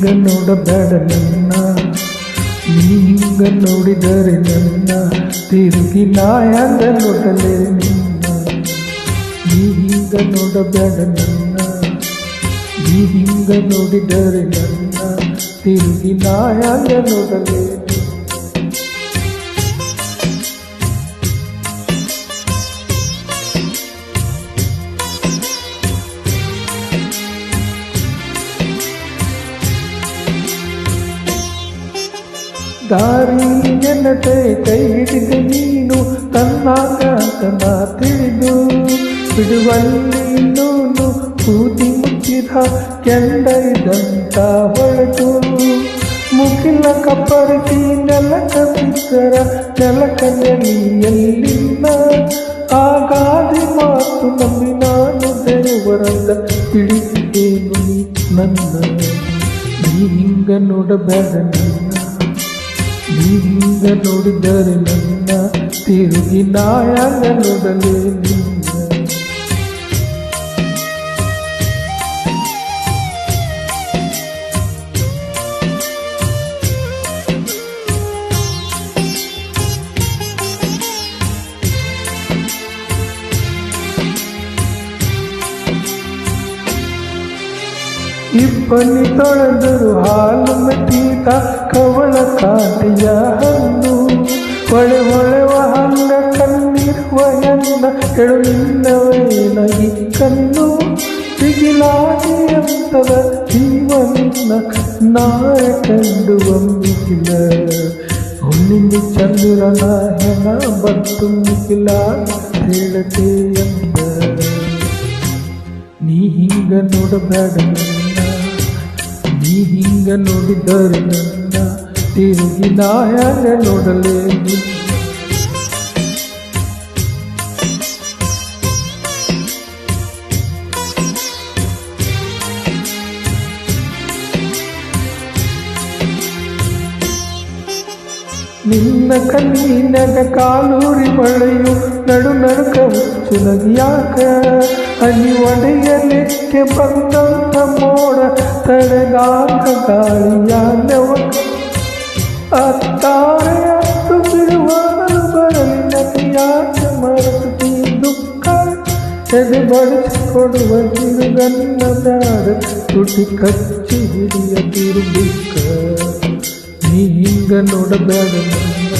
ಹಿಂಗ ನೋಡಬೇಡ ನನ್ನ, ನೀ ಹಿಂಗ ನೋಡಿದರೆ ನನ್ನ ತಿರುಗಿ ನಾಯಂಗ ನೋಡಲೇ ನಿನ್ನ. ನೀ ಹಿಂಗ ನೋಡಬೇಡ ನನ್ನ, ನೀ ಹಿಂಗ ನೋಡಿದರೆ ನನ್ನ ತಿರುಗಿ ನಾಯಂಗ ನೋಡಲೇ. ದಾರಿ ಜನತೆ ಕೈ ಹಿಡಿದ ನೀನು ತನ್ನಾಗ ತನ್ನ ತಿಳಿದು ಬಿಡುವಲ್ಲಿ ಇನ್ನೂನು ಕೂತಿ ಮುಚ್ಚಿದ ಕೆಂಡೈದಂತ ಹೊಳೆದು ಮುಗಿಲ ಕಪ್ಪರಿಸಿ ನೆಲಕ ಬಿದ್ದರ ನೆಲಕ ನೆಲಿಯಲ್ಲಿನ ಆಗಾದಿ ಮಾತು ನಂಬಿ ನಾನು ದೇವರಂತ ತಿಳಿದೇನು ನನ್ನ. ನೀ ಹಿಂಗ ನೋಡಬೇಡ ನನ್ನ, ನೀ ಹಿಂಗ ನೋಡಿದರೆ ನನ್ನ ತಿರುಗಿ ನಾಯಂಗ ನೋಡಲೇ ನಿನ್ನ. ಇಬ್ಬನಿ ತೊಳೆದರು ಹಾಲು ಮೆಟ್ಟಿದ ಕವಳ ಕಾಂತಿಯ ಹಣ್ಣು, ಹೊಳೆ ಹೊಳೆವ ಹಂಗ ಕಣ್ಣಿರುವ ಎನ್ನ ಕೆಳು ನಿನ್ನವೇನ ಈ ಕಣ್ಣು. ಬಿಗಿಲಾಗಿ ಅಂತದ ಜೀವನ ನಾಯ ಕಂಡು ಒಮ್ಮಿಗಿಲ, ಹುಣ್ಣಿಮೆ ಚಂದ್ರನ ಹೆಣ ಬಂತು ಮುಗಿಲ ಹೇಳತೆ ಎಂದ. ನೀ ಹಿಂಗ ನೋಡಬೇಡ ನನ್ನ, ನೀ ಹಿಂಗ ನೋಡಿದರೆ ನನ್ನ ತಿರುಗಿ ನಾಯಂಗ ನೋಡಲೇ ನಿನ್ನ. ನಿನ್ನ ಕಣ್ಣಿನಗ ಕಾಲೂರಿ ಮಳೆಯು ನಡು ನಡುಕ ಹುಚ್ಚು ನದಿಯಾಕ, ಹನಿ ಒಡೆಯಲಿಕ್ಕೆ ಬಂದಂತ ಮೋಡ ತಡೆದಾಗ ಗಾಳಿಯ ನೆವಕ. ಅತ್ತಾರೆ ಅತ್ತು ಬಿಡುವಾಗಲು ಬರಲಿ ನದಿಯಾಕ ಮರೆತು ದುಃಖ, ಎದೆ ಬಡಿಸಿಕೊಡುವ ತಿರುಗನ್ನ ಬ್ಯಾಡ ತುಟಿ ಕಚ್ಚಿ ಹಿಡಿಯ ತಿರುಬಿಕ್ಕ. ನೀ ಹಿಂಗ ನೋಡಬೇಡ ನನ್ನ,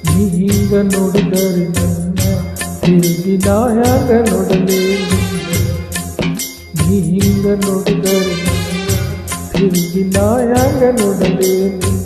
ನೀ ಹಿಂಗ ನೋಡಿದರೆ ನನ್ನ ತಿರುಗಿ ನಾಯಂಗ ನೋಡಲೇ ನಿನ್ನ. ನೀ ಹಿಂಗ ನೋಡಿದರೆ ನನ್ನ ತಿರುಗಿ ನಾಯಂಗ ನೋಡಲೇ ನಿನ್ನ.